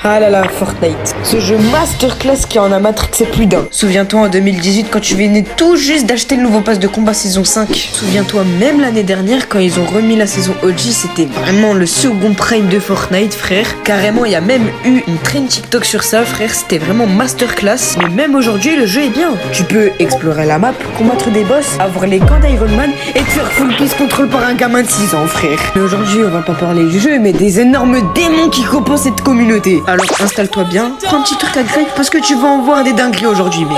Ah là là, Fortnite. Ce jeu masterclass qui en a matrixé plus d'un. Souviens-toi en 2018 quand tu venais tout juste d'acheter le nouveau pass de combat saison 5. Souviens-toi même l'année dernière quand ils ont remis la saison OG, c'était vraiment le second prime de Fortnite, frère. Carrément, il y a même eu une trend TikTok sur ça, frère. C'était vraiment masterclass. Mais même aujourd'hui, le jeu est bien. Tu peux explorer la map, combattre des boss, avoir les gants d'Iron Man et te faire full piece control par un gamin de 6 ans, frère. Mais aujourd'hui, on va pas parler du jeu, mais des énormes démons qui composent cette communauté. Alors installe-toi bien, prends un petit truc à grec parce que tu vas en voir des dingueries aujourd'hui, mec.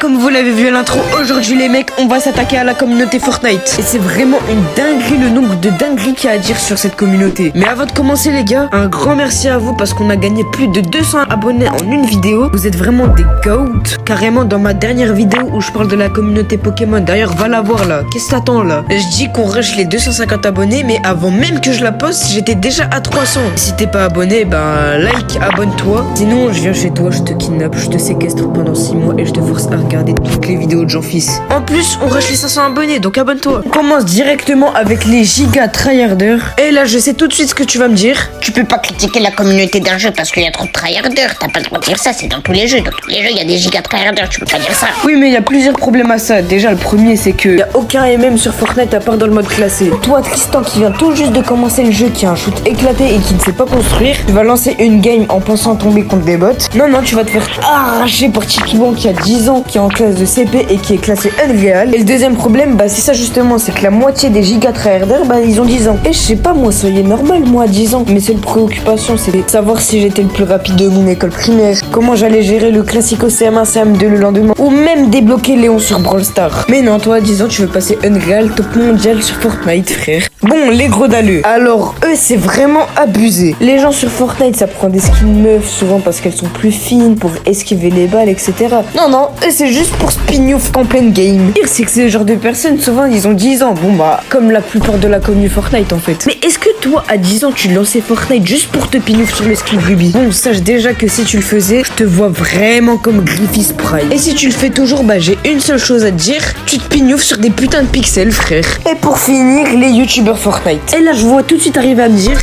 Comme vous l'avez vu à l'intro, aujourd'hui les mecs, on va s'attaquer à la communauté Fortnite. Et c'est vraiment une dinguerie le nombre de dingueries qu'il y a à dire sur cette communauté. Mais avant de commencer les gars, un grand merci à vous parce qu'on a gagné plus de 200 abonnés en une vidéo. Vous êtes vraiment des goats. Carrément dans ma dernière vidéo où je parle de la communauté Pokémon. D'ailleurs va la voir là, qu'est-ce que t'attends là? Je dis qu'on rush les 250 abonnés, mais avant même que je la poste, j'étais déjà à 300. Si t'es pas abonné, bah like, abonne-toi. Sinon je viens chez toi, je te kidnappe, je te séquestre pendant 6 mois et je te force à regarder toutes les vidéos de Jean-Fils. En plus, on rush les 500 abonnés, donc abonne-toi. On commence directement avec les giga tryharders. Et là, je sais tout de suite ce que tu vas me dire. Tu peux pas critiquer la communauté d'un jeu parce qu'il y a trop de tryharders. T'as pas le droit de dire ça, c'est dans tous les jeux. Dans tous les jeux, il y a des giga tryharders, tu peux pas dire ça. Oui, mais il y a plusieurs problèmes à ça. Déjà, le premier, c'est que y a aucun MM sur Fortnite à part dans le mode classé. Toi, Tristan, qui vient tout juste de commencer le jeu, qui a un shoot éclaté et qui ne sait pas construire, tu vas lancer une game en pensant tomber contre des bots. Non, tu vas te faire arracher par Tikibon qui a 10 ans, qui est en classe de CP et qui est classé Unreal. Et le deuxième problème, c'est ça justement, c'est que la moitié des giga tryharders, ils ont 10 ans. Et je sais pas, moi, soyez normal, moi, à 10 ans. Mais seule préoccupation, c'est de savoir si j'étais le plus rapide de mon école primaire, comment j'allais gérer le classico CM1, CM2 le lendemain, ou même débloquer Léon sur Brawl Stars. Mais non, toi, à 10 ans, tu veux passer Unreal, top mondial sur Fortnite, frère. Bon, les gros dalleux. Alors, eux, c'est vraiment abusé. Les gens sur Fortnite, ça prend des skins meufs, souvent parce qu'elles sont plus fines, pour esquiver les balles, etc. Non, eux, c'est juste pour spin-off en pleine game. Le pire, c'est que c'est le genre de personnes, souvent, ils ont 10 ans. Bon, comme la plupart de la commune Fortnite, en fait. Mais est-ce que toi, à 10 ans, tu lançais Fortnite juste pour te pinouf sur le skin Ruby? Bon, sache déjà que si tu le faisais, je te vois vraiment comme Griffiths Pride. Et si tu le fais toujours, j'ai une seule chose à te dire, tu te pignoufs sur des putains de pixels, frère. Et pour finir, les youtubeurs Fortnite. Et là, je vois tout de suite arriver à me dire,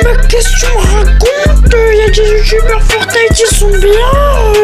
mais qu'est-ce que tu me racontes? Il y a des youtubeurs Fortnite, ils sont bien,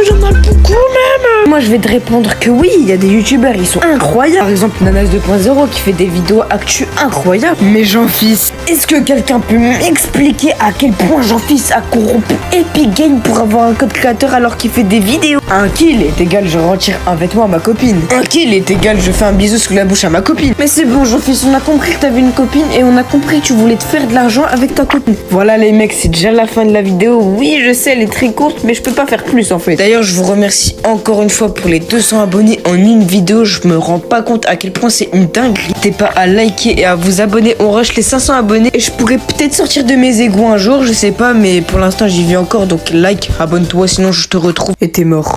il y en a beaucoup même. Moi, je vais te répondre que oui, il y a des youtubeurs, ils sont incroyables. Par exemple, Nanas 2.0 qui fait des vidéos actu incroyables. Mais Jean-Fils, est-ce que quelqu'un peut m'expliquer à quel point Jean-Fils a corrompu Epic Games pour avoir un code créateur alors qu'il fait des vidéos? Un kill est égal, je retire un vêtement à ma copine. Un kill est égal, je fais un bisou sous la bouche à ma copine. Mais c'est bon, Jean-Fils, on a compris que t'avais une copine et on a compris que tu voulais te faire de l'argent avec ta copine. Voilà les mecs, c'est déjà la fin de la vidéo. Oui, je sais, elle est très courte, mais je peux pas faire plus en fait. D'ailleurs, je vous remercie encore une fois pour les 200 abonnés en une vidéo. Je me rends pas compte à quel point c'est une dinguerie. N'hésitez pas à liker et à vous abonner. On rush les 500 abonnés et je pourrais peut-être sortir de mes égouts un jour, je sais pas, mais pour l'instant j'y vis encore. Donc like, abonne-toi, sinon je te retrouve et t'es mort.